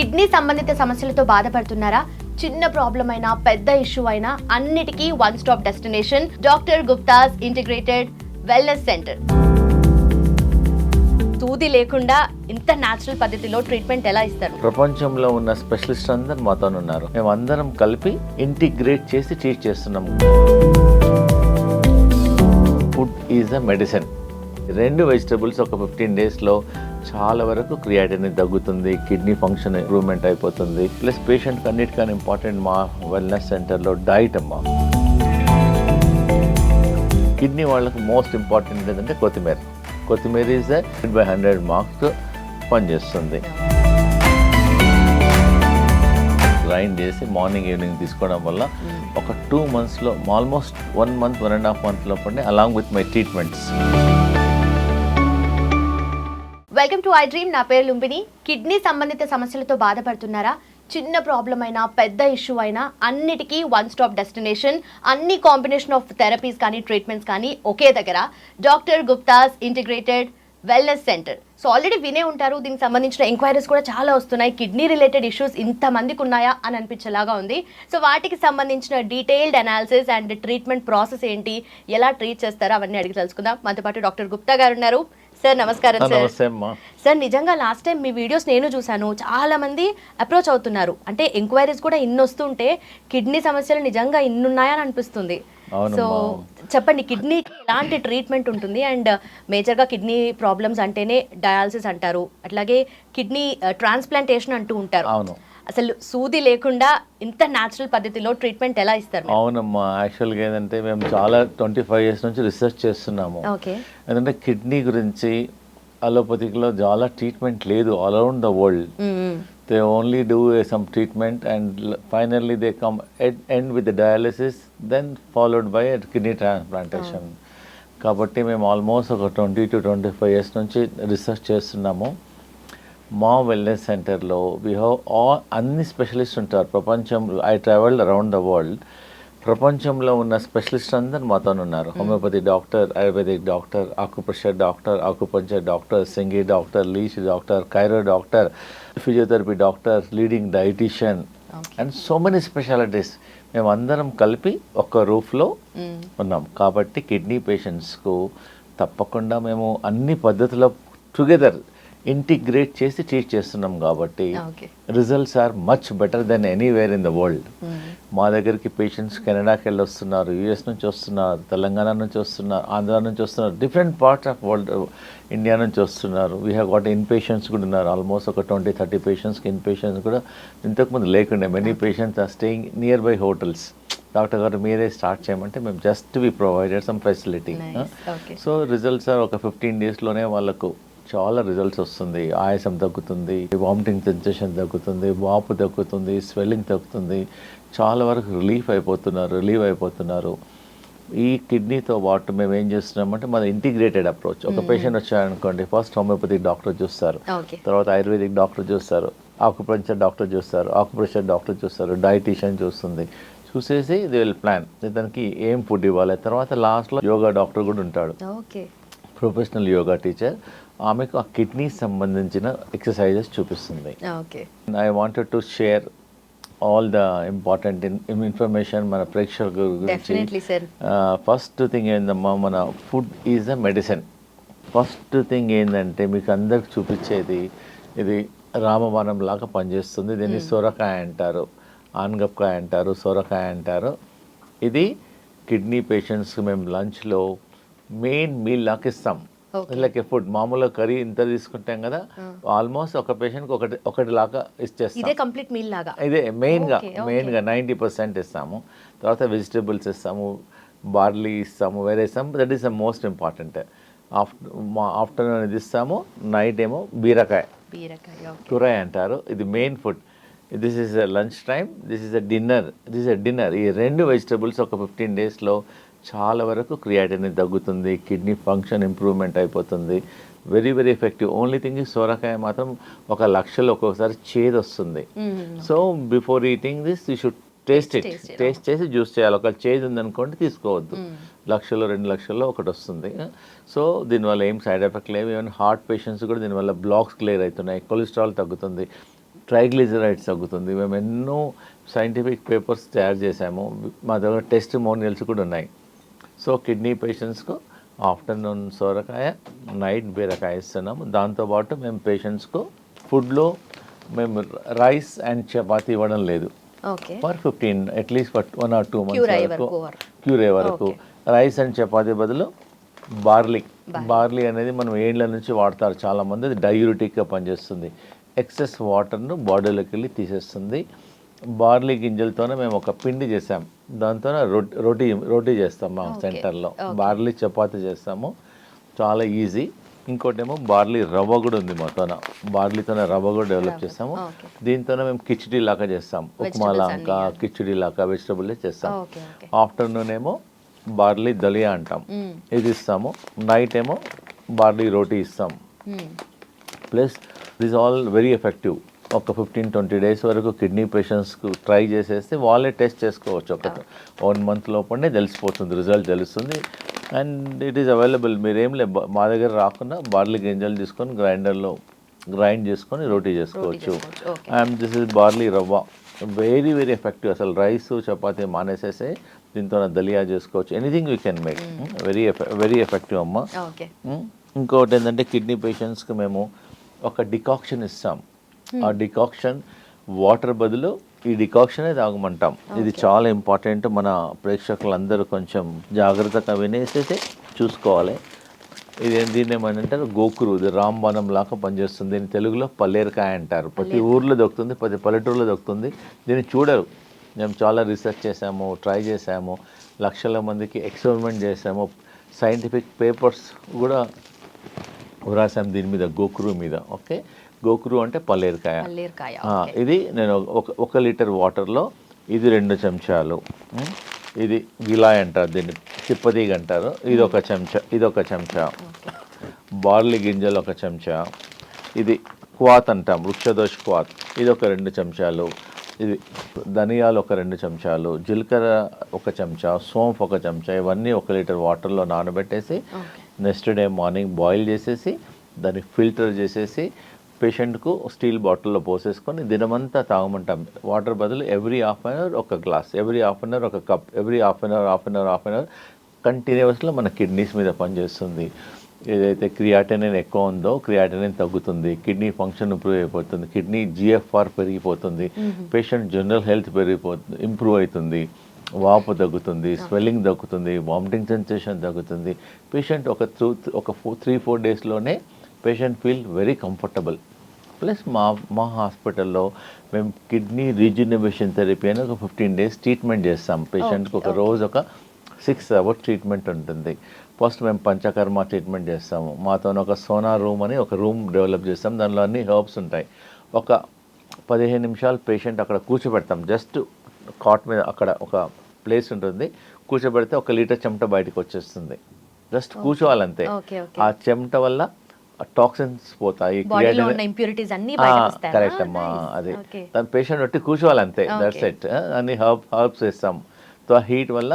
Kidney సంబంధిత సమస్యలతో బాధపడుతున్నారా? చిన్న ప్రాబ్లం అయినా పెద్ద ఇష్యూ అయినా అన్నిటికీ one stop destination doctor Gupta's integrated wellness centre. సూది లేకుండా ఇంత న్యాచురల్ పద్ధతిలో ట్రీట్మెంట్ ఎలా ఇస్తారు? ప్రపంచంలో ఉన్న స్పెషలిస్ట్ అందరు మాతో ఉన్నారు. మేము అందరం కలిపి ఇంటిగ్రేట్ చేసి ట్రీట్ చేస్తున్నాము. Food is a medicine. 2 vegetables ఒక 15 డేస్లో చాలా వరకు క్రియాటినిన్ తగ్గుతుంది, కిడ్నీ ఫంక్షన్ ఇంప్రూవ్మెంట్ అయిపోతుంది. ప్లస్ పేషెంట్కి అన్నిటికన్నా ఇంపార్టెంట్ మా వెల్నెస్ సెంటర్లో డైట్ అమ్మా. కిడ్నీ వాళ్ళకు మోస్ట్ ఇంపార్టెంట్ ఏంటంటే కొత్తిమీర. కొత్తిమీర ఈజ్ 100 మార్క్స్ పనిచేస్తుంది. గ్రైండ్ చేసి మార్నింగ్ ఈవినింగ్ తీసుకోవడం వల్ల ఒక 2 మంత్స్లో ఆల్మోస్ట్ 1 మంత్ 1.5 మంత్ లోపలనే along with my treatments. Welcome to I dream. నా పేరు లుంబిని. కిడ్నీ సంబంధిత సమస్యలతో బాధపడుతున్నారా? చిన్న ప్రాబ్లం అయినా పెద్ద ఇష్యూ అయినా అన్నిటికీ వన్ స్టాప్ డెస్టినేషన్. అన్ని కాంబినేషన్ ఆఫ్ థెరపీస్ కానీ ట్రీట్మెంట్స్ కానీ ఒకే దగ్గర doctor Gupta's integrated wellness centre. So already వినే ఉంటారు, దీనికి సంబంధించిన ఎంక్వైరీస్ కూడా చాలా వస్తున్నాయి. కిడ్నీ రిలేటెడ్ ఇష్యూస్ ఇంతమందికి ఉన్నాయా అని అనిపించేలాగా ఉంది. సో వాటికి సంబంధించిన detailed analysis and treatment process ఏంటి, ఎలా ట్రీట్ చేస్తారో అవన్నీ అడిగి తెలుసుకుందాం. మనతో పాటు డాక్టర్ గుప్తా గారు ఉన్నారు. సార్ నమస్కారం. సార్ నిజంగా లాస్ట్ టైం మీ వీడియోస్ నేను చూశాను, చాలా మంది అప్రోచ్ అవుతున్నారు. అంటే ఎంక్వైరీస్ కూడా ఇన్ని వస్తుంటే కిడ్నీ సమస్యలు నిజంగా ఇన్ని ఉన్నాయని అనిపిస్తుంది. సో చెప్పండి, కిడ్నీకి ఎలాంటి ట్రీట్మెంట్ ఉంటుంది? అండ్ మేజర్గా కిడ్నీ ప్రాబ్లమ్స్ అంటేనే డయాలసిస్ అంటారు, అట్లాగే కిడ్నీ ట్రాన్స్ప్లాంటేషన్ అంటూ ఉంటారు. అసలు సూది లేకుండా ఇంత న్యాచురల్ పద్ధతిలో ట్రీట్మెంట్ ఎలా ఇస్తారు? అవునమ్మా, యాక్చువల్గా ఏంటంటే మేము చాలా 25 ఇయర్స్ నుంచి రీసెర్చ్ చేస్తున్నాము. ఎందుకంటే కిడ్నీ గురించి అలోపతిలో చాలా ట్రీట్మెంట్ లేదు all around the world. They only do some treatment and finally they come end with dialysis, then followed by kidney transplantation. కాబట్టి మేము ఆల్మోస్ట్ ఒక 20 to 25 ఇయర్స్ నుంచి రీసెర్చ్ చేస్తున్నాము. మా వెల్నెస్ సెంటర్లో వీ హ్యావ్ అన్ని స్పెషలిస్ట్ ఉంటారు ప్రపంచంలో. I travelled around the world. ప్రపంచంలో ఉన్న స్పెషలిస్ట్ అందరు మాతో ఉన్నారు. Homeopathy doctor, ayurvedic doctor, acupressure doctor, acupuncture doctor, సింగి doctor, leech doctor, chiro doctor, physiotherapy doctor, leading dietitian and so many specialities. మేము అందరం కలిపి ఒక్క రూఫ్లో ఉన్నాం. కాబట్టి కిడ్నీ పేషెంట్స్కు తప్పకుండా మేము అన్ని పద్ధతుల టుగెదర్ ఇంటిగ్రేట్ చేసి ట్రీట్ చేస్తున్నాం. కాబట్టి results are much better than anywhere in the world. మా దగ్గరికి పేషెంట్స్ కెనడాకి వెళ్ళి వస్తున్నారు, యూఎస్ నుంచి వస్తున్నారు, తెలంగాణ నుంచి వస్తున్నారు, ఆంధ్ర నుంచి వస్తున్నారు, different parts of world, India నుంచి వస్తున్నారు. We have got in patients కూడా ఉన్నారు. ఆల్మోస్ట్ ఒక 20-30 పేషెంట్స్కి ఇన్ పేషెంట్స్ కూడా ఇంతకుముందు లేకుండే. Many patients are staying near by hotels. Doctor గారు మీరే స్టార్ట్ చేయమంటే మేము just we provided some facility. So results are ఒక 15 డేస్లోనే వాళ్ళకు చాలా రిజల్ట్స్ వస్తుంది. ఆయాసం తగ్గుతుంది, వామిటింగ్ సెన్సేషన్ తగ్గుతుంది, వాపు తగ్గుతుంది, స్వెల్లింగ్ తగ్గుతుంది. చాలా వరకు రిలీవ్ అయిపోతున్నారు. ఈ కిడ్నీతో పాటు మేము ఏం చేస్తున్నామంటే మన ఇంటిగ్రేటెడ్ అప్రోచ్. ఒక పేషెంట్ వచ్చారనుకోండి, ఫస్ట్ హోమియోపతి డాక్టర్ చూస్తారు, తర్వాత ఆయుర్వేదిక్ డాక్టర్ చూస్తారు, ఆకుపంచర్ డాక్టర్ చూస్తారు, ఆకుప్రెషర్ డాక్టర్ చూస్తారు, డైటీషియన్ చూస్తుంది. చూసేసి ది విల్ ప్లాన్ దానికి ఏం ఫుడ్ ఇవ్వాలి. తర్వాత లాస్ట్లో యోగా డాక్టర్ కూడా ఉంటాడు, ప్రొఫెషనల్ యోగా టీచర్. ఆమెకు ఆ కిడ్నీ సంబంధించిన ఎక్సర్సైజెస్ చూపిస్తుంది. I wanted to share all the important information మన ప్రేక్షకుల గురించి. ఫస్ట్ థింగ్ ఏందమ్మా, మన food is a medicine. First thing ఏంటంటే మీకు అందరికి చూపించేది, ఇది రామబాణం లాగా పనిచేస్తుంది. దీన్ని సొరకాయ అంటారు, ఆనగపకాయ అంటారు, సొరకాయ అంటారు. ఇది కిడ్నీ పేషెంట్స్కి మేము లంచ్లో మెయిన్ మీల్ లాగా ఇస్తాం. లైక్ ఫుడ్ మామూలుగా కర్రీ ఇంత తీసుకుంటాం కదా, ఆల్మోస్ట్ ఒక పేషెంట్కి ఒకటి లాగా ఇచ్చేస్తాం. ఇదే మెయిన్గా 90% ఇస్తాము. తర్వాత వెజిటేబుల్స్ ఇస్తాము, బార్లీ ఇస్తాము, వేరే ఇస్తాము. That is the most important. Afternoon ఇది ఇస్తాము, నైట్ ఏమో బీరకాయ కూరాయ అంటారు. ఇది main food. This is a lunch time, this is a dinner. ఈ 2 వెజిటేబుల్స్ ఒక 15 డేస్లో చాలా వరకు క్రియాటినిన్ తగ్గుతుంది, కిడ్నీ ఫంక్షన్ ఇంప్రూవ్మెంట్ అయిపోతుంది. Very very effective. Only thing సోరకాయ మాత్రం 1,00,000 ఒక్కొక్కసారి చేదు వస్తుంది. So before eating this you should taste చేసి జ్యూస్ చేయాలి. ఒకవేళ చేంజ్ ఉందనుకోండి తీసుకోవద్దు. 1,00,000 2 లక్షల్లో ఒకటి వస్తుంది. సో దీనివల్ల ఏం సైడ్ ఎఫెక్ట్ లేవు. ఈవెన్ హార్ట్ పేషెంట్స్ కూడా దీనివల్ల బ్లాక్స్ క్లియర్ అవుతున్నాయి, కొలెస్ట్రాల్ తగ్గుతుంది, ట్రైగ్లిజరైడ్స్ తగ్గుతుంది. మేము ఎన్నో సైంటిఫిక్ పేపర్స్ తయారు చేసాము, మా దగ్గర టెస్టిమోనియల్స్ కూడా ఉన్నాయి. సో కిడ్నీ పేషెంట్స్కు ఆఫ్టర్నూన్ సోరకాయ, నైట్ బీరకాయ ఇస్తున్నాము. దాంతోపాటు మేము పేషెంట్స్కు ఫుడ్లో మేము రైస్ అండ్ చపాతీ ఇవ్వడం లేదు. For 15 at least for 1 or 2 months వరకు క్యూర్ అయ్యే వరకు రైస్ అండ్ చపాతీ బదులు బార్లీ అనేది మనం ఏండ్ల నుంచి వాడతారు చాలామంది. అది డయూరిటిక్గా పనిచేస్తుంది, ఎక్సెస్ వాటర్ను బాడీలోకి వెళ్ళి తీసేస్తుంది. బార్లీ గింజలతోనే మేము ఒక పిండి చేసాం, దాంతో రోటీ చేస్తాం మా సెంటర్లో. బార్లీ చపాతీ చేస్తాము, చాలా ఈజీ. ఇంకోటేమో బార్లీ రవ్వ కూడా ఉంది మాతోన, బార్లీతోనే రవ్వ కూడా డెవలప్ చేస్తాము. దీంతోనే మేము కిచిడీ లాగా చేస్తాం, ఉప్మా లాగా కిచిడీ లాగా వెజిటబుల్ చేస్తాం. ఆఫ్టర్నూన్ ఏమో బార్లీ దలియా అంటాం, ఇది ఇస్తాము. నైట్ ఏమో బార్లీ రోటీ ఇస్తాం. Plus this all very effective. ఒక 15-20 days వరకు కిడ్నీ పేషెంట్స్కు ట్రై చేసేస్తే వాళ్ళే టెస్ట్ చేసుకోవచ్చు. ఒక 1 month లోపలనే తెలిసిపోతుంది, రిజల్ట్ తెలుస్తుంది. And it is available. మీరేం మా దగ్గర రాకుండా బార్లీ గింజలు తీసుకొని గ్రైండర్లో గ్రైండ్ చేసుకొని రోటీ చేసుకోవచ్చు. అండ్ దిస్ ఇస్ బార్లీ రవ్వ, వెరీ వెరీ ఎఫెక్టివ్. అసలు రైస్ చపాతీ మానేసేసే దీంతో దలియా చేసుకోవచ్చు. Anything you can make. Very effective అమ్మ. ఇంకొకటి ఏంటంటే కిడ్నీ పేషెంట్స్కి మేము ఒక డికాక్షన్ ఇస్తాం. ఆ డికాక్షన్ వాటర్ బదులు ఈ డికాక్షనే తాగమంటాం. ఇది చాలా ఇంపార్టెంట్. మన ప్రేక్షకులందరూ కొంచెం జాగ్రత్తగా వినేసేసి చూసుకోవాలి. దీన్ని ఏమంటారు, గోకురు. ఇది రాంబాణం లాగా పనిచేస్తుంది. దీన్ని తెలుగులో పల్లేరుకాయ అంటారు. ప్రతి ఊర్లో దొరుకుతుంది, ప్రతి పల్లెటూరులో దొరుకుతుంది. దీన్ని చూడరు. మేము చాలా రీసెర్చ్ చేసాము, ట్రై చేసాము, లక్షల మందికి ఎక్స్పెరిమెంట్ చేసాము, సైంటిఫిక్ పేపర్స్ కూడా రాసాం దీని మీద, గోకురు మీద. ఓకే, గోకురు అంటే పల్లేరుకాయ. ఇది నేను 1 లీటర్ వాటర్లో ఇది 2 చెంచాలు, ఇది గిలాయ్ అంటారు, దీన్ని చిప్పదీగ అంటారు, ఇది 1 చెంచా, ఇది 1 చెంచా, బార్లీ గింజలు 1 చెంచా, ఇది క్వాత్ అంటాం, వృక్షదోష్ క్వాత్, ఇది 2 చెంచాలు, ఇది ధనియాలు 2 చెంచాలు, జీలకర్ర 1 చెంచా, సోంఫ్ 1 చెంచా. ఇవన్నీ 1 లీటర్ వాటర్లో నానబెట్టేసి నెక్స్ట్ డే మార్నింగ్ బాయిల్ చేసేసి దాన్ని ఫిల్టర్ చేసేసి పేషెంట్కు స్టీల్ బాటిల్లో పోసేసుకొని దినమంతా తాగమంటాం. వాటర్ బదులు every half an hour 1 glass, every half an hour 1 cup, every half an hour కంటిన్యూస్లో మన కిడ్నీస్ మీద పనిచేస్తుంది. ఏదైతే క్రియాటినిన్ ఎక్కువ ఉందో క్రియాటినిన్ తగ్గుతుంది, కిడ్నీ ఫంక్షన్ ఇంప్రూవ్ అయిపోతుంది, కిడ్నీ GFR పెరిగిపోతుంది, పేషెంట్ జనరల్ హెల్త్ ఇంప్రూవ్ అవుతుంది, వాపు తగ్గుతుంది, స్వెల్లింగ్ తగ్గుతుంది, వామిటింగ్ సెన్సేషన్ తగ్గుతుంది. పేషెంట్ ఒక 3-4 డేస్లోనే patient feel very comfortable. Plus మా హాస్పిటల్లో మేము కిడ్నీ రీజనరేషన్ థెరపీ అని ఒక 15 days ట్రీట్మెంట్ చేస్తాం. పేషెంట్కి ఒక రోజు ఒక 6 hours ట్రీట్మెంట్ ఉంటుంది. ఫస్ట్ మేము పంచకర్మ ట్రీట్మెంట్ చేస్తాము. మాతో ఒక సోనా రూమ్ అని ఒక రూమ్ డెవలప్ చేస్తాం, దానిలో అన్ని హెర్బ్స్ ఉంటాయి. ఒక 15 నిమిషాలు పేషెంట్ అక్కడ కూర్చోబెడతాం, జస్ట్ కాట్ మీద అక్కడ ఒక ప్లేస్ ఉంటుంది, కూర్చోబెడితే 1 లీటర్ చెమట బయటకు వచ్చేస్తుంది. జస్ట్ కూర్చోవాలంతే. ఆ చెమట వల్ల టాక్సిన్స్ పోతాయి, కరెక్ట్ అమ్మా. అది దాని పేషెంట్ బట్టి కూర్చోవాలంతే, దట్స్ ఇట్. అన్ని హర్బ్స్ వేస్తాం. సో ఆ హీట్ వల్ల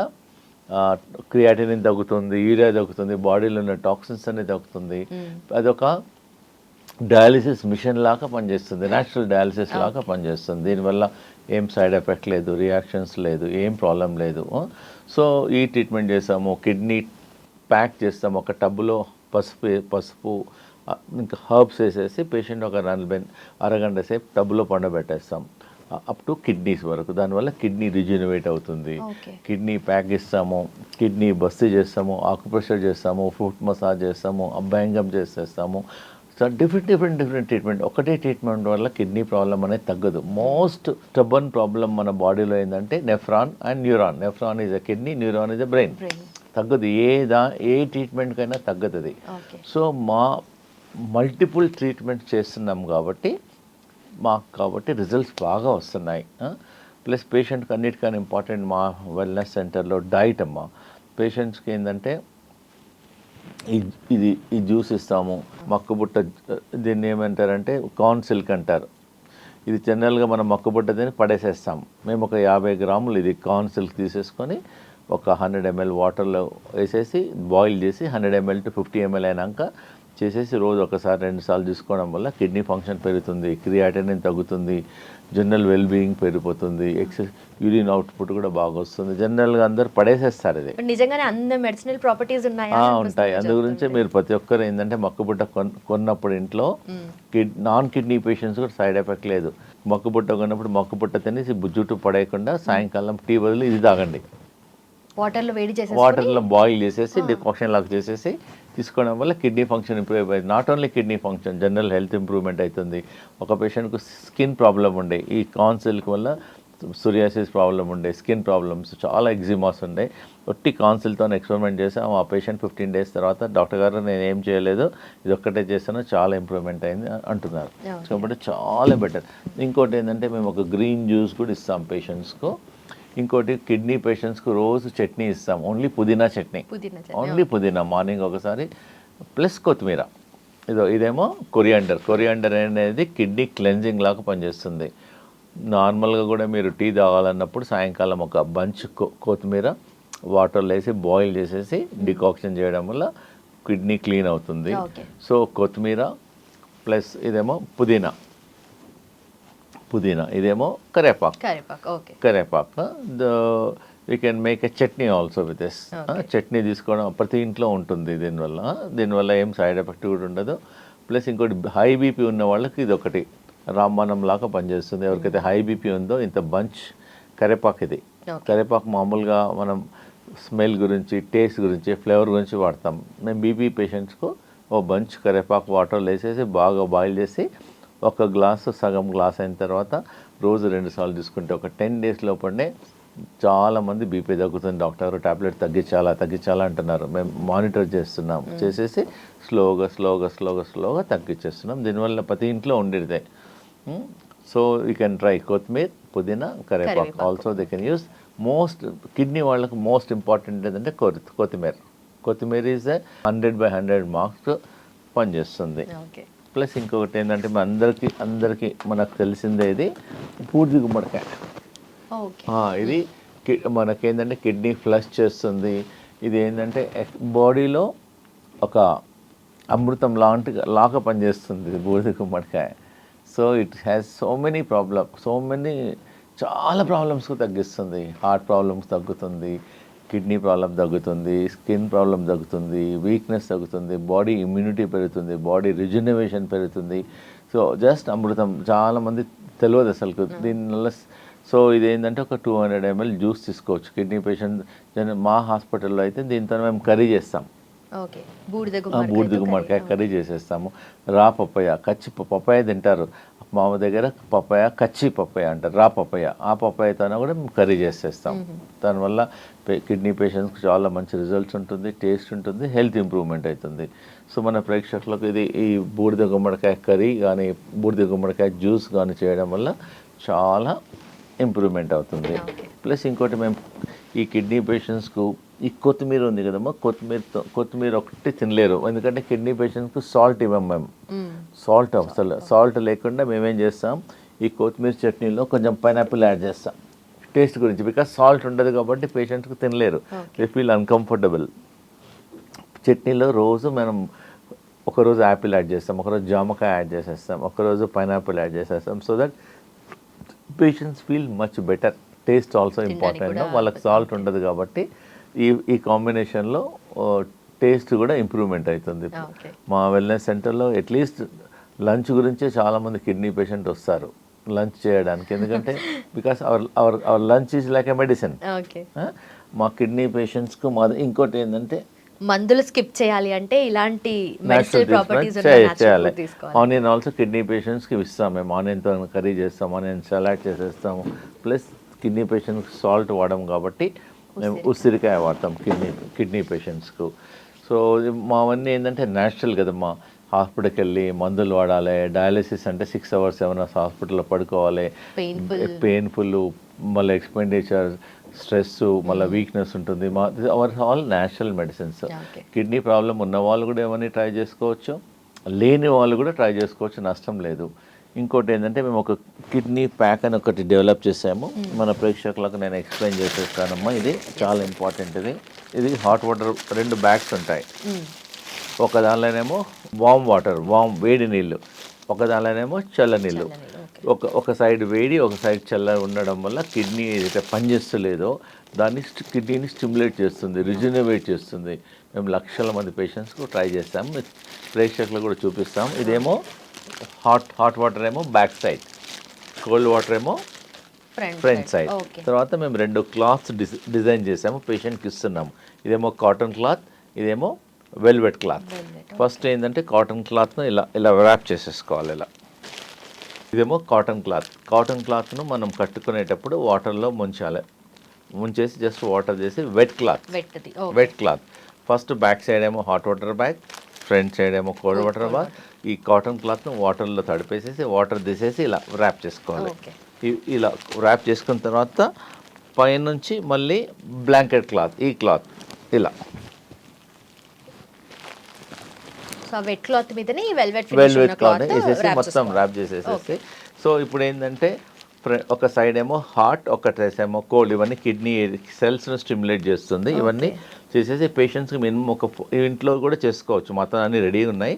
క్రియాటినిన్ తగ్గుతుంది, యూరియా తగ్గుతుంది, బాడీలో ఉన్న టాక్సిన్స్ అన్ని తగ్గుతుంది. అదొక డయాలిసిస్ మిషన్ లాగా పనిచేస్తుంది, న్యాచురల్ డయాలిసిస్ లాగా పనిచేస్తుంది. దీనివల్ల ఏం సైడ్ ఎఫెక్ట్ లేదు, రియాక్షన్స్ లేదు, ఏం ప్రాబ్లం లేదు. సో ఈ ట్రీట్మెంట్ చేస్తాము. కిడ్నీ ప్యాక్ చేస్తాము, ఒక టబ్లో పసుపు ఇంకా హర్బ్స్ వేసేసి పేషెంట్ ఒక అరగంట సేపు టబ్లో పండబెట్టేస్తాం, అప్ టు కిడ్నీస్ వరకు. దానివల్ల కిడ్నీ రిజనరేట్ అవుతుంది. కిడ్నీ ప్యాక్ ఇస్తాము, కిడ్నీ బస్తీ చేస్తాము, ఆకుప్రెషర్ చేస్తాము, ఫుట్ మసాజ్ చేస్తాము, అభ్యంగం చేసేస్తాము. So different treatment. ఒకటే ట్రీట్మెంట్ వల్ల కిడ్నీ ప్రాబ్లం అనేది తగ్గదు. మోస్ట్ స్టబన్ ప్రాబ్లం మన బాడీలో ఏంటంటే nephron and neuron. Nephron is a kidney, neuron is a brain. తగ్గదు, ఏ ట్రీట్మెంట్కైనా తగ్గదు. సో మా మల్టిపుల్ ట్రీట్మెంట్ చేస్తున్నాం కాబట్టి రిజల్ట్స్ బాగా వస్తున్నాయి. ప్లస్ పేషెంట్కి అన్నిటికన్నా ఇంపార్టెంట్ మా వెల్నెస్ సెంటర్లో డైట్ అమ్మ. పేషెంట్స్కి ఏంటంటే ఈ జ్యూస్ ఇస్తాము, మక్కుబుట్ట, దీన్ని ఏమంటారంటే కార్న్ సిల్క్ అంటారు. ఇది జనరల్గా మనం మక్కుబుట్ట తిని పడేసేస్తాం. మేము ఒక 50 గ్రాములు ఇది కార్న్ సిల్క్ తీసేసుకొని ఒక 100 ml వాటర్లో వేసేసి బాయిల్ చేసి 100 ml to 50 ml అయినాక చేసేసి రోజు ఒకసారి 2 సార్లు తీసుకోవడం వల్ల కిడ్నీ ఫంక్షన్ పెరుగుతుంది, క్రియాటినిన్ తగ్గుతుంది, జనరల్ వెల్బీయింగ్ పెరిగిపోతుంది, యూరిన్ అవుట్పుట్ కూడా బాగా వస్తుంది. జనరల్గా అందరు పడేసేస్తారు ఇది. నిజంగానే అన్ని మెడిసినల్ ప్రాపర్టీస్ ఉన్నాయా? ఉంటాయి. అందు గురించే మీరు ప్రతి ఒక్కరు ఏంటంటే మక్కుబుట్ట కొన్నప్పుడు ఇంట్లో నాన్ కిడ్నీ పేషెంట్స్ కూడా సైడ్ ఎఫెక్ట్ లేదు. మక్కుబుట్ట కొన్నప్పుడు మక్కుబుట్ట తినేసి జుట్టు పడేయకుండా సాయంకాలం టీ బదులు ఇది తాగండి. వాటర్లో బాయిల్ చేసేసి డికాక్షన్ లాగా చేసేసి తీసుకోవడం వల్ల కిడ్నీ ఫంక్షన్ ఇంప్రూవ్ అవుతుంది. Not only kidney function, general health improvement అవుతుంది. ఒక పేషెంట్కు స్కిన్ ప్రాబ్లం ఉండే, ఈ కాన్సిల్క్ వల్ల సోరియాసిస్ ప్రాబ్లం ఉండే, స్కిన్ ప్రాబ్లమ్స్, చాలా ఎగ్జిమాస్ ఉండే, ఒట్టి కాన్సిల్తో ఎక్స్పెరిమెంట్ చేసాం. ఆ పేషెంట్ 15 days తర్వాత డాక్టర్ గారు నేను ఏం చేయలేదు, ఇది ఒక్కటే చేస్తాను, చాలా ఇంప్రూవ్మెంట్ అయింది అంటున్నారు. కాబట్టి చాలా బెటర్. ఇంకోటి ఏంటంటే మేము ఒక గ్రీన్ జ్యూస్ కూడా ఇస్తాం పేషెంట్స్కు. ఇంకోటి కిడ్నీ పేషెంట్స్కు రోజు చట్నీ ఇస్తాం, ఓన్లీ పుదీనా చట్నీ, ఓన్లీ పుదీనా మార్నింగ్ ఒకసారి ప్లస్ కొత్తిమీర. ఇదేమో కొరియాండర్ అనేది కిడ్నీ క్లెన్జింగ్ లాగా పనిచేస్తుంది. నార్మల్గా కూడా మీరు టీ తాగాలన్నప్పుడు సాయంకాలం ఒక బంచ్ కొత్తిమీర వాటర్లో వేసి బాయిల్ చేసేసి డికాక్షన్ చేయడం వల్ల కిడ్నీ క్లీన్ అవుతుంది. సో కొత్తిమీర ప్లస్ ఇదేమో పుదీనా, ఇదేమో కరేపాకు. We can make a chutney also with this. Chutney తీసుకోవడం ప్రతి ఇంట్లో ఉంటుంది. దీనివల్ల ఏం సైడ్ ఎఫెక్ట్ కూడా ఉండదు. ప్లస్ ఇంకోటి హై బీపీ ఉన్న వాళ్ళకి ఇది ఒకటి రామబాణం లాగా పనిచేస్తుంది. ఎవరికైతే హై బీపీ ఉందో ఇంత బంచ్ కరేపాకు, ఇది కరేపాకు మామూలుగా మనం స్మెల్ గురించి, టేస్ట్ గురించి, ఫ్లేవర్ గురించి వాడతాం. మేము బీపీ పేషెంట్స్కు ఓ బంచ్ కరేపాకు వాటర్లో వేసేసి బాగా బాయిల్ చేసి ఒక గ్లాసు సగం గ్లాస్ అయిన తర్వాత రోజు 2 సార్లు తీసుకుంటే ఒక 10 days లోపలనే చాలామంది బీపీ తగ్గుతుంది. డాక్టర్ టాబ్లెట్ తగ్గించాలా అంటున్నారు. మేము మానిటర్ చేస్తున్నాం, చేసేసి స్లోగా తగ్గించేస్తున్నాం. దీనివల్ల ప్రతి ఇంట్లో ఉండేదే. సో యూ కెన్ ట్రై కొత్తిమీర, పుదీనా, కరేపాకు. Also they can use. Kidney వాళ్ళకు మోస్ట్ ఇంపార్టెంట్ ఏంటంటే కొత్తిమీర ఈజ్ 100/100 మార్క్స్ పనిచేస్తుంది. ప్లస్ ఇంకొకటి ఏంటంటే అందరికీ మనకు తెలిసిందే, ఇది బూడిద గుమ్మడికాయ. ఇది మనకేంటంటే కిడ్నీ ఫ్లష్ చేస్తుంది. ఇది ఏంటంటే బాడీలో ఒక అమృతం లాగా పనిచేస్తుంది బూడిద గుమ్మడికాయ. So it has so many చాలా ప్రాబ్లమ్స్కు తగ్గిస్తుంది. హార్ట్ ప్రాబ్లమ్స్ తగ్గుతుంది, కిడ్నీ ప్రాబ్లం తగ్గుతుంది, స్కిన్ ప్రాబ్లం తగ్గుతుంది, వీక్నెస్ తగ్గుతుంది, బాడీ ఇమ్యూనిటీ పెరుగుతుంది, బాడీ రిజనరేషన్ పెరుగుతుంది. సో జస్ట్ అమృతం. చాలామంది తెలియదు అసలు దీనివల్ల. సో ఇదేంటంటే ఒక 200 ml జ్యూస్ తీసుకోవచ్చు కిడ్నీ పేషెంట్. మా హాస్పిటల్లో అయితే దీంతో మేము కర్రీ చేస్తాం. బూడిద గుమ్మడికాయ కర్రీ చేసేస్తాము. రా పప్పాయ, పప్పాయ తింటారు మా దగ్గర. కచ్చి పప్పాయ అంటారు, రా పప్పాయ. ఆ పప్పాయతో కూడా మేము కర్రీ చేసేస్తాం. దానివల్ల కిడ్నీ పేషెంట్స్కి చాలా మంచి రిజల్ట్స్ ఉంటుంది, టేస్ట్ ఉంటుంది, హెల్త్ ఇంప్రూవ్మెంట్ అవుతుంది. సో మన ప్రేక్షకులకు ఇది ఈ బూడిద గుమ్మడికాయ కర్రీ కానీ బూడిద గుమ్మడికాయ జ్యూస్ కానీ చేయడం వల్ల చాలా ఇంప్రూవ్మెంట్ అవుతుంది. ప్లస్ ఇంకోటి మేము ఈ కిడ్నీ పేషెంట్స్కు ఈ కొత్తిమీర ఉంది కదమ్మా, కొత్తిమీర ఒకటి తినలేరు. ఎందుకంటే కిడ్నీ పేషెంట్స్కు సాల్ట్ ఇవ్వం మేము. సాల్ట్ లేకుండా మేమేం చేస్తాం, ఈ కొత్తిమీర చట్నీలో కొంచెం పైనాపిల్ యాడ్ చేస్తాం టేస్ట్ గురించి. బికాస్ సాల్ట్ ఉండదు కాబట్టి పేషెంట్స్కి తినలేరు, దే ఫీల్ అన్కంఫర్టబుల్. చట్నీలో రోజు మనం ఒకరోజు యాపిల్ యాడ్ చేస్తాం, ఒకరోజు జామకాయ యాడ్ చేసేస్తాం, ఒకరోజు పైనాపిల్ యాడ్ చేసేస్తాం. So that patients feel much better. Taste also important. వాళ్ళకి సాల్ట్ ఉండదు కాబట్టి ఈ కాంబినేషన్లో టేస్ట్ కూడా ఇంప్రూవ్మెంట్ అవుతుంది. మా వెల్నెస్ సెంటర్లో అట్లీస్ట్ లంచ్ గురించే చాలామంది కిడ్నీ పేషెంట్ వస్తారు లంచ్ చేయడానికి. ఎందుకంటే because our lunch is like a medicine. మా కిడ్నీ పేషెంట్స్కు ఇంకోటి ఏంటంటే మందులు స్కిప్ చేయాలి అంటే ఇలాంటి చేయాలి. ఆనియన్ ఆల్సో కిడ్నీ పేషెంట్స్కి ఇస్తాం మేము. ఆనియన్తో కర్రీ చేస్తాం, ఆనియన్ సలాడ్ చేసేస్తాము. ప్లస్ కిడ్నీ పేషెంట్స్కి సాల్ట్ వాడము కాబట్టి మేము ఉసిరికాయ వాడతాం కిడ్నీ పేషెంట్స్కు. సో మావన్నీ ఏంటంటే న్యాచురల్ కదమ్మా. హాస్పిటల్కి వెళ్ళి మందులు వాడాలి, డయాలసిస్ అంటే 6 hours 7 hours హాస్పిటల్లో పడుకోవాలి, పెయిన్ఫుల్, మళ్ళీ ఎక్స్పెండిచర్, స్ట్రెస్, మళ్ళీ వీక్నెస్ ఉంటుంది. Our all natural medicines. Kidney problem ఉన్న వాళ్ళు కూడా ఏమని ట్రై చేసుకోవచ్చు, లేని వాళ్ళు కూడా ట్రై చేసుకోవచ్చు, నష్టం లేదు. ఇంకోటి ఏంటంటే మేము ఒక కిడ్నీ ప్యాక్ అని ఒకటి డెవలప్ చేసాము. మన ప్రేక్షకులకు నేను ఎక్స్ప్లెయిన్ చేసేస్తానమ్మా. ఇది చాలా ఇంపార్టెంట్. ఇది హాట్ వాటర్ 2 bags ఉంటాయి. ఒక దానిలోనేమో వామ్ వేడి నీళ్ళు, ఒక దానిలోనేమో చల్ల నీళ్ళు. ఒక సైడ్ వేడి, ఒక సైడ్ చల్ల ఉండడం వల్ల కిడ్నీ ఏదైతే పనిచేస్తలేదో దాన్ని కిడ్నీని స్టిమ్యులేట్ చేస్తుంది, రిజ్యూనవేట్ చేస్తుంది. మేము లక్షల మంది పేషెంట్స్కు ట్రై చేస్తాం, ప్రేక్షకులు కూడా చూపిస్తాం. ఇదేమో హాట్ వాటర్ ఏమో బ్యాక్ సైడ్, కోల్డ్ వాటర్ ఏమో ఫ్రంట్ సైడ్. తర్వాత మేము 2 క్లాత్స్ డిజైన్ చేసాము, పేషెంట్కి ఇస్తున్నాము. ఇదేమో కాటన్ క్లాత్, ఇదేమో వెల్వెట్ క్లాత్. ఫస్ట్ ఏంటంటే కాటన్ క్లాత్ను ఇలా ర్యాప్ చేసేసుకోవాలి ఇలా. ఇదేమో కాటన్ క్లాత్ను మనం కట్టుకునేటప్పుడు వాటర్లో ముంచేసి జస్ట్ వాటర్ చేసి wet cloth. First back side ఏమో hot water bag, front side ఏమో కోల్డ్ వాటర్ బ్యాగ్. ఈ కాటన్ క్లాత్ను వాటర్లో తడిపేసేసి వాటర్ తీసేసి ఇలా ర్యాప్ చేసుకోవాలి. ఇలా ర్యాప్ చేసుకున్న తర్వాత పైనుంచి మళ్ళీ బ్లాంకెట్ క్లాత్, ఈ క్లాత్ ఇలా వెట్ క్లాత్ మీదనే వెల్వెట్ క్లాత్ వేసేసి మొత్తం ర్యాప్ చేసేసేసి. సో ఇప్పుడు ఏంటంటే ఒక సైడ్ ఏమో హాట్, ఒక సైడ్ ఏమో కోల్డ్. ఇవన్నీ కిడ్నీ సెల్స్ను స్టిమ్యులేట్ చేస్తుంది. ఇవన్నీ చేసేసి పేషెంట్స్కి మినిమం ఇంట్లో కూడా చేసుకోవచ్చు. మొత్తం అన్ని రెడీ ఉన్నాయి.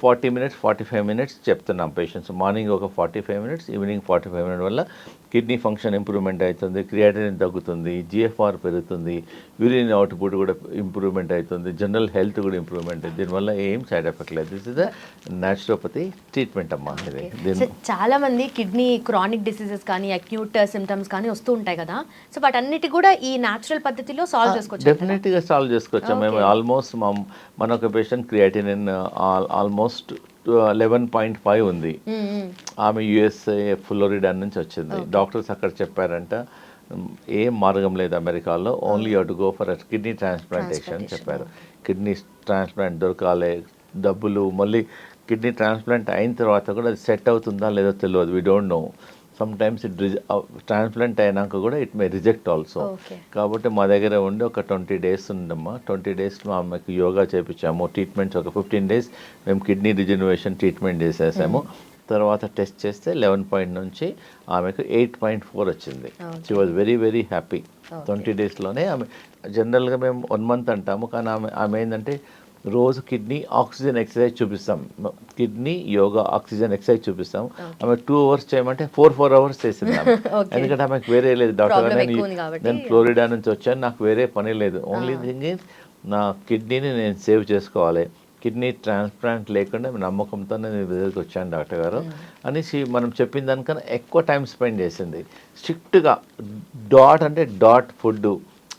40 minutes 45 minutes చెప్తున్నాం పేషెంట్స్. మార్నింగ్ ఒక 45 minutes, ఈవినింగ్ 45 minutes వల్ల కిడ్నీ ఫంక్షన్ ఇంప్రూవ్మెంట్ అవుతుంది, క్రియాటినిన్ తగ్గుతుంది, జిఎఫ్ఆర్ పెరుగుతుంది, యూరిన్ అవుట్పుట్ కూడా ఇంప్రూవ్మెంట్ అవుతుంది, జనరల్ హెల్త్ కూడా ఇంప్రూవ్మెంట్ అవుతుంది. దీనివల్ల ఏం సైడ్ ఎఫెక్ట్ లేదు. This is the naturopathy treatment అమ్మా. ఇది చాలా మంది కిడ్నీ క్రానిక్ డిసీజెస్ కానీ అక్యూట్ సిమ్టమ్స్ కానీ వస్తూ ఉంటాయి కదా, సో వాటన్నిటి కూడా ఈ న్యాచురల్ పద్ధతిలో సాల్వ్ చేసుకోవచ్చు. డెఫినెట్గా సాల్వ్ చేసుకోవచ్చు. మేము ఆల్మోస్ట్ మన ఒక పేషెంట్ క్రియాటినిన్ ఆల్మోస్ట్ 11.5 ఉంది. ఆమె యుఎస్ఏ ఫ్లోరిడా నుంచి వచ్చింది. డాక్టర్స్ అక్కడ చెప్పారంట ఏం మార్గం లేదు అమెరికాలో, only you to go for kidney transplantation చెప్పారు. కిడ్నీ ట్రాన్స్ప్లాంట్ దొరకాలి, డబ్బులు, మళ్ళీ కిడ్నీ ట్రాన్స్ప్లాంట్ అయిన తర్వాత కూడా అది సెట్ అవుతుందా లేదో తెలియదు. We don't know. Some times transplant అయినాక కూడా ఇట్ మే రిజెక్ట్ ఆల్సో. కాబట్టి మా దగ్గర ఉండి ఒక 20 days ఉండమ్మా. 20 days ఆమెకు యోగా చేయించాము, ట్రీట్మెంట్స్ ఒక 15 days మేము కిడ్నీ రిజనరేషన్ ట్రీట్మెంట్ చేసేసాము. తర్వాత టెస్ట్ చేస్తే 11 నుంచి ఆమెకు 8.4 వచ్చింది. She was very very happy. 20 daysలోనే ఆమె. జనరల్గా మేము 1 month అంటాము, కానీ ఆమె ఏంటంటే రోజు కిడ్నీ ఆక్సిజన్ ఎక్సర్సైజ్ చూపిస్తాం, కిడ్నీ యోగా ఆక్సిజన్ ఎక్సర్సైజ్ చూపిస్తాం. ఆమె 2 hours చేయమంటే 4 hours చేసింది. ఎందుకంటే ఆమెకు వేరే లేదు. డాక్టర్ నేను ఫ్లోరిడా నుంచి వచ్చాను, నాకు వేరే పని లేదు. ఓన్లీ థింగ్ ఈజ్ నా కిడ్నీని నేను సేవ్ చేసుకోవాలి, కిడ్నీ ట్రాన్స్ప్లాంట్ లేకుండా నమ్మకంతో నేను దగ్గరికి వచ్చాను డాక్టర్ గారు అనేసి మనం చెప్పిన దానికన్నా ఎక్కువ టైం స్పెండ్ చేసింది. స్ట్రిక్ట్గా డాట్ ఫుడ్,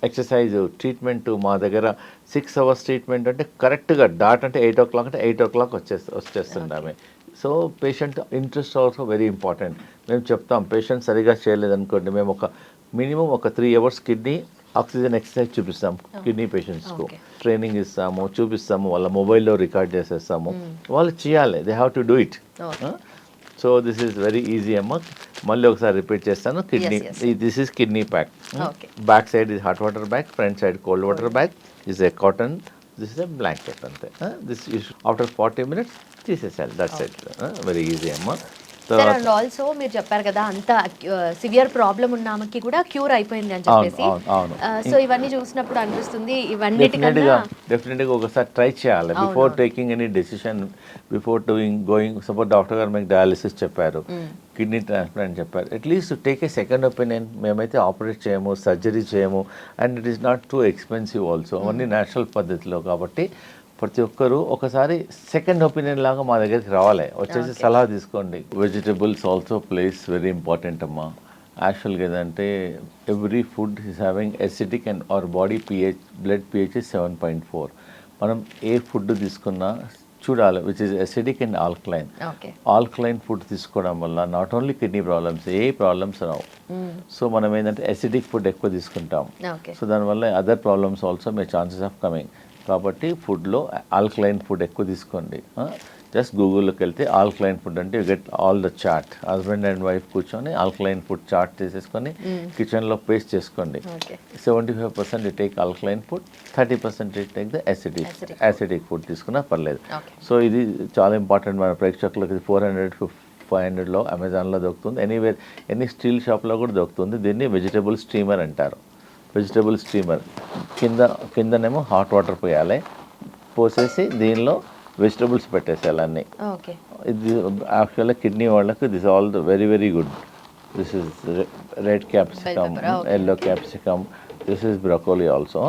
ఎక్సర్సైజ్, ట్రీట్మెంట్ మా దగ్గర 6 hours ట్రీట్మెంట్ అంటే కరెక్ట్గా డాట్ అంటే 8 o'clock అంటే 8 o'clock వచ్చేస్తుంది ఆమె. So patient interest also very important. మేము చెప్తాం పేషెంట్ సరిగా చేయలేదనుకోండి, మేము మినిమం ఒక 3 hours కిడ్నీ ఆక్సిజన్ ఎక్సర్సైజ్ చూపిస్తాం కిడ్నీ పేషెంట్స్కు. ట్రైనింగ్ ఇస్తాము, చూపిస్తాము, వాళ్ళ మొబైల్లో రికార్డ్ చేసేస్తాము. వాళ్ళు చేయాలి, they have to do it. So this is very easy అమ్మ. మళ్ళీ ఒకసారి రిపీట్ చేస్తాను. Kidney, this is kidney pack. Back side is hot water bag, front side cold water bag, is a cotton, this is a blanket అంతే. This after 40 minutes తీసేసాలి. That's it. Very easy అమ్మ. Sir and also మీరు చెప్పారు కదా అంత severe problem ఉన్న ఆమెకి కూడా క్యూర్ అయిపోయింది అని చెప్పేసి, సో ఇవన్నీ చూసినప్పుడు అనిపిస్తుంది డెఫినెట్గా ఒకసారి ట్రై చేయాలి before taking any decision, before going. Suppose doctor గారు మీకు డయాలిసిస్ చెప్పారు, కిడ్నీ ట్రాన్స్ప్లాంట్ చెప్పారు, at least take a second opinion. మేమైతే ఆపరేట్ చేయము, సర్జరీ చేయము, and it is not too expensive also, అవన్నీ న్యాచురల్ పద్ధతిలో. కాబట్టి ప్రతి ఒక్కరూ ఒకసారి సెకండ్ ఒపీనియన్ లాగా మా దగ్గరికి రావాలి, వచ్చేసి సలహా తీసుకోండి. Vegetables also place very important అమ్మా. యాక్చువల్గా ఏదంటే every food is having acidic and our body pH, blood pH is 7.4. మనం ఏ ఫుడ్ తీసుకున్నా చూడాలి which is acidic and alkaline. Alkaline food తీసుకోవడం వల్ల not only kidney problems, A problems Rao. So మనం ఏంటంటే ఎసిడిక్ ఫుడ్ ఎక్కువ తీసుకుంటాం, సో దానివల్ల other problems also may chances of coming. కాబట్టి ఫుడ్లో ఆల్కలైన్ ఫుడ్ ఎక్కువ తీసుకోండి. జస్ట్ గూగుల్లోకి వెళ్తే ఆల్కలైన్ ఫుడ్ అంటే you get all the chart. Husband and wife కూర్చొని ఆల్కలైన్ ఫుడ్ చార్ట్ తీసేసుకొని కిచెన్లో పేస్ట్ చేసుకోండి. 75% you take alkaline food, 30% you take the acidic food తీసుకున్నా పర్లేదు. సో ఇది చాలా ఇంపార్టెంట్ మన ప్రేక్షకులకి. 400-500లో అమెజాన్లో దొరుకుతుంది, ఎనీవేర్ ఎనీ స్టీల్ షాప్లో కూడా దొరుకుతుంది. దీన్ని వెజిటబుల్ స్టీమర్ అంటారు. వెజిటబుల్ స్టీమర్ కిందనేమో హాట్ వాటర్ పోయాలి, పోసేసి దీనిలో వెజిటబుల్స్ పెట్టేసేయాలి అన్నీ. ఓకే. ఇది యాక్చువల్గా కిడ్నీ వాళ్ళకు this all very very good. This is red capsicum, yellow capsicum, this is broccoli also.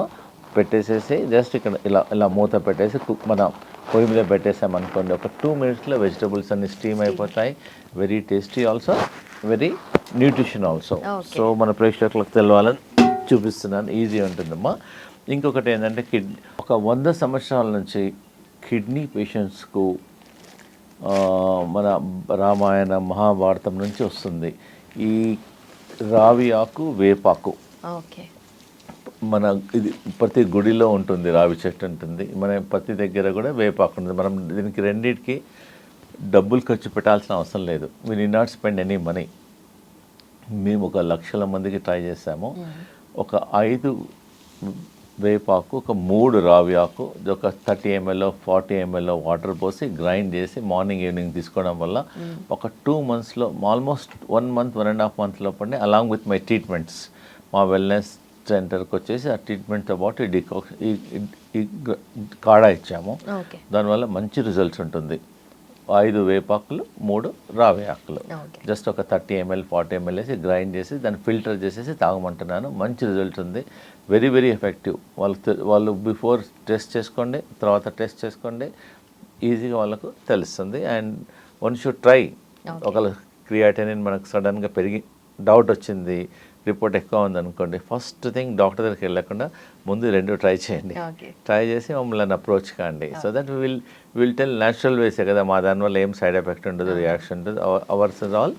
పెట్టేసేసి జస్ట్ ఇక్కడ ఇలా ఇలా మూత పెట్టేసి మన పొయ్యి మీద పెట్టేసామనుకోండి, ఒక 2 minutesలో వెజిటబుల్స్ అన్ని స్టీమ్ అయిపోతాయి. Very tasty also, very nutrition also. So మన ప్రేక్షకులకు తెలవాలని చూపిస్తున్నాను, ఈజీ ఉంటుందమ్మా. ఇంకొకటి ఏంటంటే ఒక 100 సంవత్సరాల నుంచి కిడ్నీ పేషెంట్స్కు మన రామాయణ మహాభారతం నుంచి వస్తుంది ఈ రావి ఆకు, వేపాకు. ఓకే. మన ఇది ప్రతి గుడిలో ఉంటుంది, రావి చెట్టు ఉంటుంది, మన ప్రతి దగ్గర కూడా వేపాకు ఉంటుంది. మనం దీనికి రెండింటికి డబ్బులు ఖర్చు పెట్టాల్సిన అవసరం లేదు. We need not spend any money. మేము 1 లక్షల మందికి ట్రై చేసాము. ఒక 5 వేపాకు, ఒక 3 రావి ఆకు, ఒక 30 ml 40 ml వాటర్ పోసి గ్రైండ్ చేసి మార్నింగ్ ఈవినింగ్ తీసుకోవడం వల్ల ఒక 2 monthsలో ఆల్మోస్ట్ 1 month 1.5 month లోపలనే అలాంగ్ విత్ మై ట్రీట్మెంట్స్ మా వెల్నెస్ సెంటర్కి వచ్చేసి ఆ ట్రీట్మెంట్తో పాటు ఈ కాడా ఇచ్చాము. దానివల్ల మంచి రిజల్ట్స్ ఉంటుంది. 5 వేపాకులు, 3 రావి ఆకులు, జస్ట్ ఒక 30 ml 40 ml వేసి గ్రైండ్ చేసి దాన్ని ఫిల్టర్ చేసేసి తాగమంటున్నాను. మంచి రిజల్ట్ ఉంది, వెరీ వెరీ ఎఫెక్టివ్. వాళ్ళు బిఫోర్ టెస్ట్ చేసుకోండి, తర్వాత టెస్ట్ చేసుకోండి, ఈజీగా వాళ్ళకు తెలుస్తుంది. And one should try. ఒకవేళ క్రియాటినిన్ మనకు సడన్గా పెరిగి డౌట్ వచ్చింది, రిపోర్ట్ ఎక్కువ ఉందనుకోండి, ఫస్ట్ థింగ్ డాక్టర్ దగ్గరికి వెళ్ళకుండా ముందు 2 ట్రై చేయండి. ట్రై చేసి మమ్మల్ని అప్రోచ్ కాండి. So that will tell natural వేసే కదా, మా దానివల్ల ఏం సైడ్ ఎఫెక్ట్ ఉండదు, రియాక్షన్ ఉండదు. Ours is all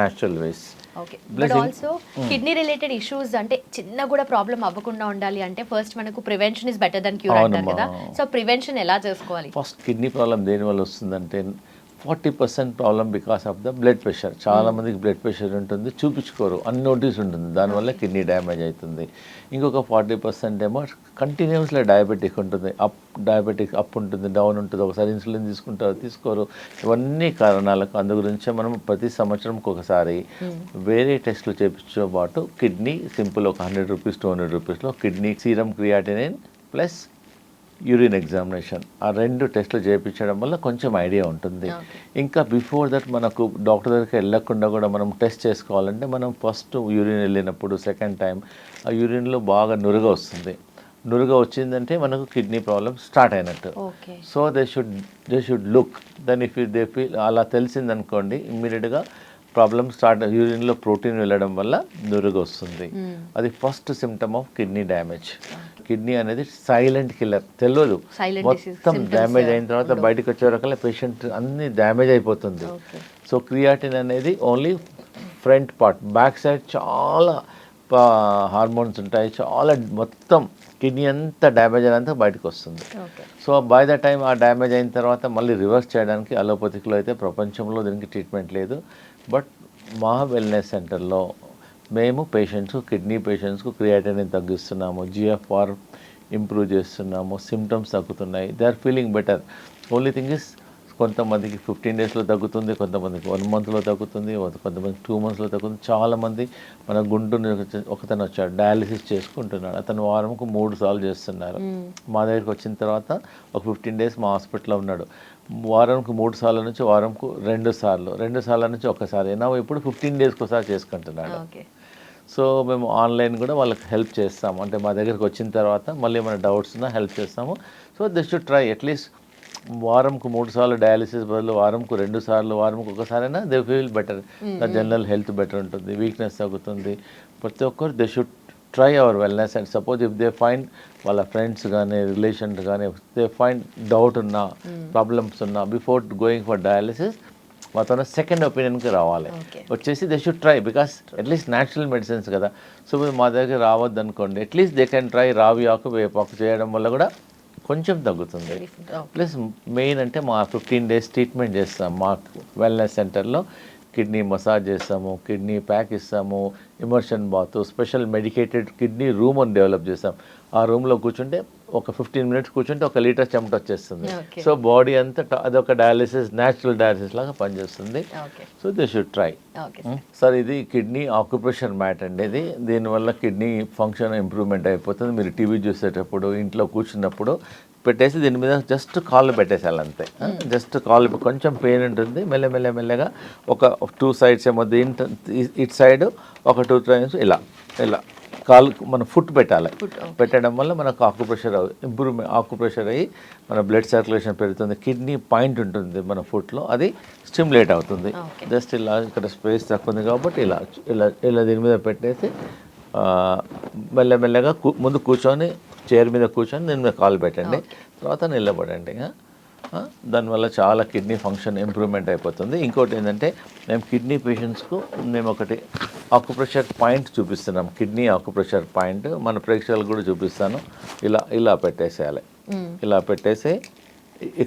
natural ways. Okay. But also kidney related issues అంటే చిన్న కూడా ప్రాబ్లం అవ్వకుండా ఉండాలి అంటే ఫస్ట్ మనకు prevention is better than cure అంటారు కదా. సో ప్రివెన్షన్ ఎలా చేసుకోవాలి? ఫస్ట్ కిడ్నీ ప్రాబ్లం దేనివల్ల వస్తుందంటే 40% problem because of the blood pressure. చాలా మందికి బ్లడ్ ప్రెషర్ ఉంటుంది, చూపించుకోరు, అన్నోటీస్ ఉంటుంది, దానివల్ల కిడ్నీ డ్యామేజ్ అవుతుంది. ఇంకొక 40% ఏమో కంటిన్యూస్లో డయాబెటిక్ ఉంటుంది, డయాబెటిక్ అప్ ఉంటుంది, డౌన్ ఉంటుంది, ఒకసారి ఇన్సులిన్ తీసుకుంటారు, తీసుకోరు. ఇవన్నీ కారణాలకు అందు గురించే మనం ప్రతి సంవత్సరంకి ఒకసారి వేరే టెస్టులు చేయించే పాటు కిడ్నీ సింపుల్ ఒక 100 రూపీస్ 200 రూపీస్లో kidney serum creatinine plus urine examination, ఆ 2 టెస్టులు చేయించడం వల్ల కొంచెం ఐడియా ఉంటుంది. ఇంకా బిఫోర్ దట్ మనకు డాక్టర్ దగ్గరికి వెళ్ళకుండా కూడా మనం టెస్ట్ చేసుకోవాలంటే మనం ఫస్ట్ యూరిన్ వెళ్ళినప్పుడు సెకండ్ టైం ఆ యూరిన్లో బాగా నురుగ వస్తుంది. నురుగ వచ్చిందంటే మనకు కిడ్నీ ప్రాబ్లమ్ స్టార్ట్ అయినట్టు. So they should look then if they feel అలా తెలిసిందనుకోండి, ఇమ్మీడియట్గా ప్రాబ్లమ్ స్టార్ట్. యూరిన్లో ప్రోటీన్ వెళ్ళడం వల్ల నురుగు వస్తుంది. అది first symptom of kidney damage. Kidney అనేది సైలెంట్ కిల్లర్, తెలియదు. మొత్తం డ్యామేజ్ అయిన తర్వాత బయటకు వచ్చే రకాల పేషెంట్ అన్ని డ్యామేజ్ అయిపోతుంది. సో క్రియాటిన్ అనేది only front part, back side చాలా హార్మోన్స్ ఉంటాయి, చాలా మొత్తం కిడ్నీ అంతా డ్యామేజ్ అయినంత బయటకు వస్తుంది. సో బై ద టైం ఆ డ్యామేజ్ అయిన తర్వాత మళ్ళీ రివర్స్ చేయడానికి అలోపతిక్లో అయితే ప్రపంచంలో దీనికి ట్రీట్మెంట్ లేదు. బట్ మా వెల్నెస్ సెంటర్లో మేము కిడ్నీ పేషెంట్స్కు క్రియాటినిన్ తగ్గిస్తున్నాము, జిఎఫ్ఆర్ ఇంప్రూవ్ చేస్తున్నాము, సిమ్టమ్స్ తగ్గుతున్నాయి, they are feeling better. Only thing is కొంతమందికి 15 daysలో తగ్గుతుంది, కొంతమందికి 1 monthలో తగ్గుతుంది, కొంతమందికి 2 monthsలో తగ్గుతుంది. చాలామంది మన గుంటూరు ఒకతను వచ్చాడు, డయాలిసిస్ చేసుకుంటున్నాడు, అతను వారంకు 3 సార్లు చేస్తున్నారు. మా దగ్గరికి వచ్చిన తర్వాత ఒక 15 days మా హాస్పిటల్లో ఉన్నాడు. వారంకు 3 సార్ల నుంచి వారంకు 2 సార్లు, 2 సార్ల నుంచి ఒకసారి, నా ఇప్పుడు 15 daysకి ఒకసారి చేసుకుంటున్నాడు. సో మేము ఆన్లైన్ కూడా వాళ్ళకి హెల్ప్ చేస్తాము. అంటే మా దగ్గరికి వచ్చిన తర్వాత మళ్ళీ ఏమైనా డౌట్స్ ఉన్నా హెల్ప్ చేస్తాము. So they should try at least వారంకు 3 సార్లు డయాలిసిస్ బదులు వారంకు 2 సార్లు, వారంకు ఒకసారైనా they feel better. The general health better ఉంటుంది, వీక్నెస్ తగ్గుతుంది. ప్రతి ఒక్కరు they should try our wellness. And suppose if they find వాళ్ళ ఫ్రెండ్స్ కానీ రిలేషన్స్ కానీ దే ఫైండ్ డౌట్ ఉన్నా, ప్రాబ్లమ్స్ ఉన్నా, బిఫోర్ గోయింగ్ ఫర్ డయాలిసిస్ మాతో సెకండ్ ఒపీనియన్కి రావాలి. వచ్చేసి they should try, because at least natural medicines కదా. సో మా దగ్గర రావద్దు అనుకోండి, అట్లీస్ట్ దే కెన్ ట్రై రావి ఆకు, వేపాకు చేయడం వల్ల కూడా కొంచెం తగ్గుతుంది. ప్లస్ మెయిన్ అంటే మా 15 days ట్రీట్మెంట్ చేస్తాం మా వెల్నెస్ సెంటర్లో. కిడ్నీ మసాజ్ చేస్తాము, కిడ్నీ ప్యాక్ ఇస్తాము, immersion bath, special medicated kidney room అని డెవలప్ చేస్తాం. ఆ రూమ్లో కూర్చుంటే ఒక 15 minutes కూర్చుంటే 1 లీటర్ చెమట వచ్చేస్తుంది. సో బాడీ అంతా అదొక డయాలిసిస్, న్యాచురల్ డయాలిసిస్ లాగా పనిచేస్తుంది. So they should try. Sir ఇది కిడ్నీ ఆక్యుప్రెషర్ మ్యాట్ అండి. ఇది దీనివల్ల కిడ్నీ ఫంక్షన్ ఇంప్రూవ్మెంట్ అయిపోతుంది. మీరు టీవీ చూసేటప్పుడు, ఇంట్లో కూర్చున్నప్పుడు పెట్టేసి దీని మీద జస్ట్ కాళ్ళు పెట్టేసేయాలి అంతే. జస్ట్ కాళ్ళు కొంచెం పెయిన్ ఉంటుంది, మెల్లగా ఒక 2 సైడ్స్ ఏమో ఇటు సైడ్ ఒక 2 టైమ్స్ ఇలా కాలు మన ఫుట్ పెట్టాలి. పెట్టడం వల్ల మనకు ఆక్యుప్రెషర్ ఆక్యుప్రెషర్ అయ్యి మన బ్లడ్ సర్క్యులేషన్ పెరుగుతుంది. కిడ్నీ పాయింట్ ఉంటుంది మన ఫుట్లో, అది స్టిమ్యులేట్ అవుతుంది. జస్ట్ ఇలా ఇక్కడ స్పేస్ తక్కువ ఉంది కాబట్టి ఇలా దీని మీద పెట్టేసి మెల్లగా ముందు కూర్చొని చైర్ మీద కూర్చొని దీని మీద కాలు పెట్టండి, తర్వాత నిలబడండి. దానివల్ల చాలా కిడ్నీ ఫంక్షన్ ఇంప్రూవ్మెంట్ అయిపోతుంది. ఇంకోటి ఏంటంటే మేము కిడ్నీ పేషెంట్స్కు మేము ఒకటి ఆక్యుప్రెషర్ పాయింట్ చూపిస్తున్నాం. కిడ్నీ ఆక్యుప్రెషర్ పాయింట్ మన ప్రేక్షకులకు కూడా చూపిస్తాను. ఇలా పెట్టేసేయాలి. ఇలా పెట్టేసి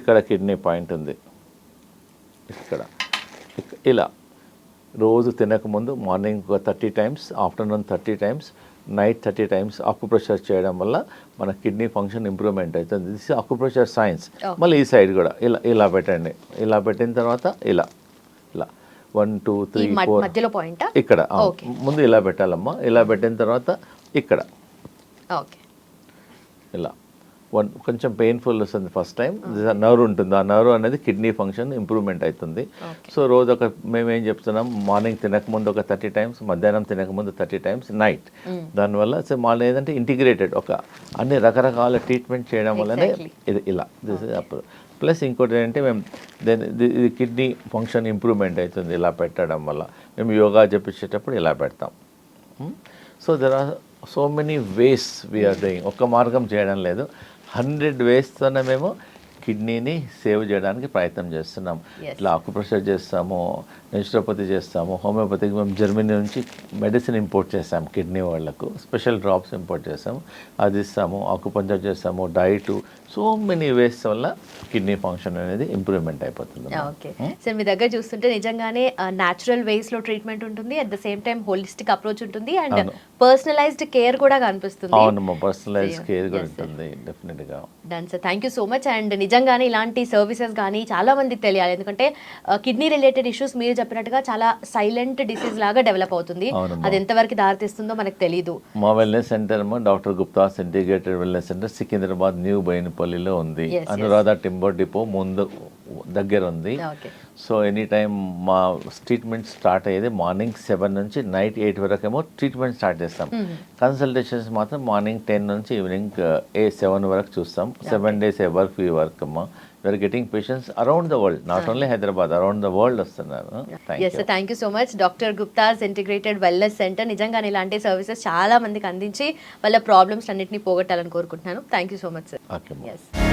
ఇక్కడ కిడ్నీ పాయింట్ ఉంది, ఇక్కడ ఇలా రోజు తినకముందు morning 30 times, afternoon 30 times, night 30 times acupressure చేయడం వల్ల మన కిడ్నీ ఫంక్షన్ ఇంప్రూవ్మెంట్ అవుతుంది. This acupressure science. మళ్ళీ ఈ సైడ్ కూడా ఇలా పెట్టండి. ఇలా పెట్టిన తర్వాత ఇలా 1 2 3 4 ఇక్కడ ముందు ఇలా పెట్టాలమ్మా. ఇలా పెట్టిన తర్వాత ఇక్కడ ఇలా కొంచెం పెయిన్ఫుల్ వస్తుంది ఫస్ట్ టైం. నర్వ్ ఉంటుంది, ఆ నర్వ్ అనేది కిడ్నీ ఫంక్షన్ ఇంప్రూవ్మెంట్ అవుతుంది. సో రోజు మేము ఏం చెప్తున్నాం, మార్నింగ్ తినకముందు ఒక 30 టైమ్స్, మధ్యాహ్నం తినకముందు 30 టైమ్స్, నైట్. దానివల్ల సో మళ్ళీ ఏదంటే ఇంటిగ్రేటెడ్ అన్ని రకరకాల ట్రీట్మెంట్ చేయడం వల్లనే ఇది ఇలా ప్లస్ ఇంకోటి ఏంటంటే మేము ఇది కిడ్నీ ఫంక్షన్ ఇంప్రూవ్మెంట్ అవుతుంది ఇలా పెట్టడం వల్ల. మేము యోగా చెప్పించేటప్పుడు ఇలా పెడతాం. So there are so many ways we're doing. ఒక్క మార్గం చేయడం లేదు, 100 వేస్తోనే మేము కిడ్నీని సేవ్ చేయడానికి ప్రయత్నం చేస్తున్నాం. ఇట్లా ఆక్యుప్రెషర్ చేస్తాము, నేచురోపతి చేస్తాము, హోమియోపతికి మేము జర్మనీ నుంచి మెడిసిన్ ఇంపోర్ట్ చేస్తాము. కిడ్నీ వాళ్ళకు స్పెషల్ డ్రాప్స్ ఇంపోర్ట్ చేస్తాము, అది ఇస్తాము. ఆక్యుపంచర్ చేస్తాము, డైటు, సో మెనీ వేస్ వల్ల కిడ్నీ ఫంక్షన్ అనేది ఇంప్రూవ్మెంట్ అయిపోతుంది. ఓకే సార్, మీ దగ్గర చూస్తుంటే నిజంగానే న్యాచురల్ వేస్లో ట్రీట్మెంట్ ఉంటుంది, at the same time holistic approach ఉంటుంది, అండ్ పర్సనలైజ్డ్ కేర్ కూడా కనిపిస్తుంది. అవునమ్మా, పర్సనలైజ్డ్ కేర్ కూడా ఉంటుంది డెఫినెట్గా. Done sir, thank you so much. And నిజంగానే ఇలాంటి సర్వీసెస్ కానీ చాలా మందికి తెలియాలి, ఎందుకంటే కిడ్నీ రిలేటెడ్ ఇష్యూస్ మీరు చెప్పినట్టుగా చాలా సైలెంట్ డిసీజ్ లాగా డెవలప్ అవుతుంది. అది ఎంతవరకు దారితీస్తుందో మనకు తెలియదు. మా wellness centre doctor Gupta's integrated wellness centre Secunderabad new బోయినపల్లిలో ఉంది. అనురాధ టింబర్ డిపో ముందు దగ్గర ఉంది. సో ఎనీ టైం మా ట్రీట్మెంట్ స్టార్ట్ అయ్యేది మార్నింగ్ 7 నుంచి నైట్ 8 వరకు ఏమో ట్రీట్మెంట్ స్టార్ట్ చేస్తాం. కన్సల్టేషన్స్ మాత్రం మార్నింగ్ 10 నుంచి ఈవినింగ్ 7 వరకు చూస్తాం. 7 days ఏ వర్క్ అమ్మా. We're getting patients around the world, not only Hyderabad, around the world వస్తున్నారు. Thank you so much doctor Gupta's integrated wellness centre. నిజంగానే ఇలాంటి సర్వీసెస్ చాలా మందికి అందించి వాళ్ళ ప్రాబ్లమ్స్ అన్నింటినీ పోగొట్టాలని కోరుకుంటున్నాను. Thank you so much sir. Okay.